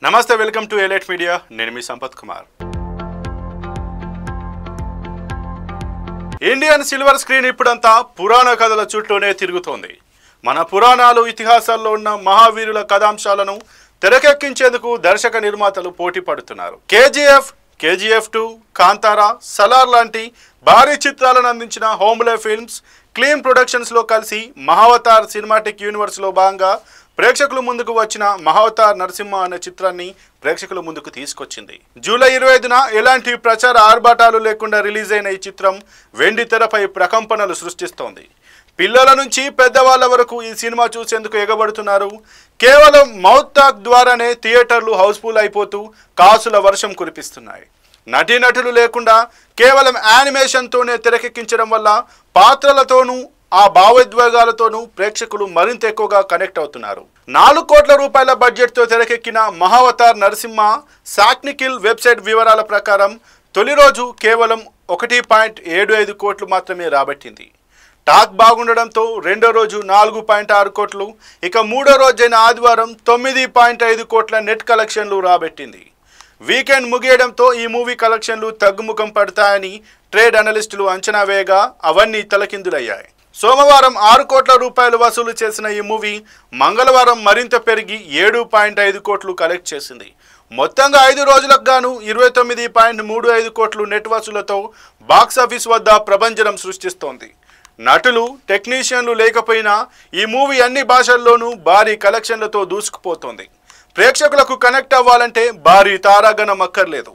నమస్తే, welcome to elite media. నేను మీ Sampath Kumar. Indian silver screen ఇప్పుడంతా పురాణ కథల చుట్టూనే తిరుగుతోంది. మన పురాణాలు, ఇతిహాసాల్లో ఉన్న మహావీరుల కథాంశాలను తెరకెక్కించేందుకు దర్శక నిర్మాతలు పోటీ పడుతున్నారు. కేజీఎఫ్ 2, కాంతారా, సలార్ లాంటి భారీ చిత్రాలను అందించిన హోమ్లే ఫిల్మ్స్, క్లీన్ ప్రొడక్షన్స్లో కలిసి మహావతార్ సినిమాటిక్ యూనివర్స్లో భాగంగా ప్రేక్షకుల ముందుకు వచ్చిన మహావతార్ నరసింహ అనే చిత్రాన్ని ప్రేక్షకుల ముందుకు తీసుకొచ్చింది. జూలై 25న ఎలాంటి ప్రచార ఆర్భాటాలు లేకుండా రిలీజ్ అయిన ఈ చిత్రం వెండి తెరపై ప్రకంపనలు సృష్టిస్తోంది. పిల్లల నుంచి పెద్దవాళ్ల వరకు ఈ సినిమా చూసేందుకు ఎగబడుతున్నారు. కేవలం మౌత్ టాక్ ద్వారానే థియేటర్లు హౌస్ఫుల్ అయిపోతూ కాసుల వర్షం కురిపిస్తున్నాయి. నటీనటులు లేకుండా కేవలం యానిమేషన్తోనే తెరకెక్కించడం వల్ల పాత్రలతోనూ ఆ భావోద్వేగాలతోనూ ప్రేక్షకులు మరింత ఎక్కువగా కనెక్ట్ అవుతున్నారు. 4 కోట్ల రూపాయల బడ్జెట్తో తెరకెక్కిన మహావతార్ నరసింహ సాక్నికిల్ వెబ్సైట్ వివరాల ప్రకారం తొలి రోజు కేవలం 1.75 కోట్లు మాత్రమే రాబట్టింది. టాక్ బాగుండడంతో రెండో రోజు 4.6 కోట్లు, ఇక మూడో రోజైన ఆదివారం 9.5 కోట్ల నెట్ కలెక్షన్లు రాబట్టింది. వీకెండ్ ముగియడంతో ఈ మూవీ కలెక్షన్లు తగ్గుముఖం పడతాయని ట్రేడ్ అనలిస్టులు అంచనా వేయగా అవన్నీ తలకిందులయ్యాయి. సోమవారం 6 కోట్ల రూపాయలు వసూలు చేసిన ఈ మూవీ మంగళవారం మరింత పెరిగి 7.5 కోట్లు కలెక్ట్ చేసింది. మొత్తంగా 5 రోజులకు గాను 29.35 కోట్లు నెట్ వసూలతో బాక్సాఫీస్ వద్ద ప్రభంజనం సృష్టిస్తోంది. నటులు, టెక్నీషియన్లు లేకపోయినా ఈ మూవీ అన్ని భాషల్లోనూ భారీ కలెక్షన్లతో దూసుకుపోతోంది. ప్రేక్షకులకు కనెక్ట్ అవ్వాలంటే భారీ తారాగణం అక్కర్లేదు,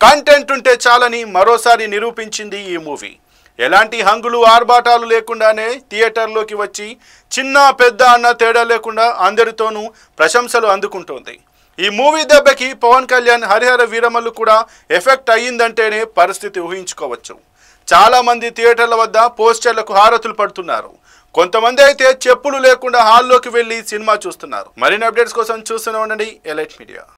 కంటెంట్ ఉంటే చాలని మరోసారి నిరూపించింది ఈ మూవీ. ఎలాంటి హంగులు, ఆర్భాటాలు లేకుండానే థియేటర్లోకి వచ్చి చిన్న పెద్ద అన్న తేడా లేకుండా అందరితోనూ ప్రశంసలు అందుకుంటోంది. ఈ మూవీ దెబ్బకి పవన్ కళ్యాణ్, హరిహర వీరమల్లు కూడా ఎఫెక్ట్ అయ్యిందంటేనే పరిస్థితి ఊహించుకోవచ్చు. చాలామంది థియేటర్ల వద్ద పోస్టర్లకు హారతులు పడుతున్నారు. కొంతమంది అయితే చెప్పులు లేకుండా హాల్లోకి వెళ్ళి సినిమా చూస్తున్నారు. మరిన్ని అప్డేట్స్ కోసం చూస్తూనే ఉండండి ఎలైట్ మీడియా.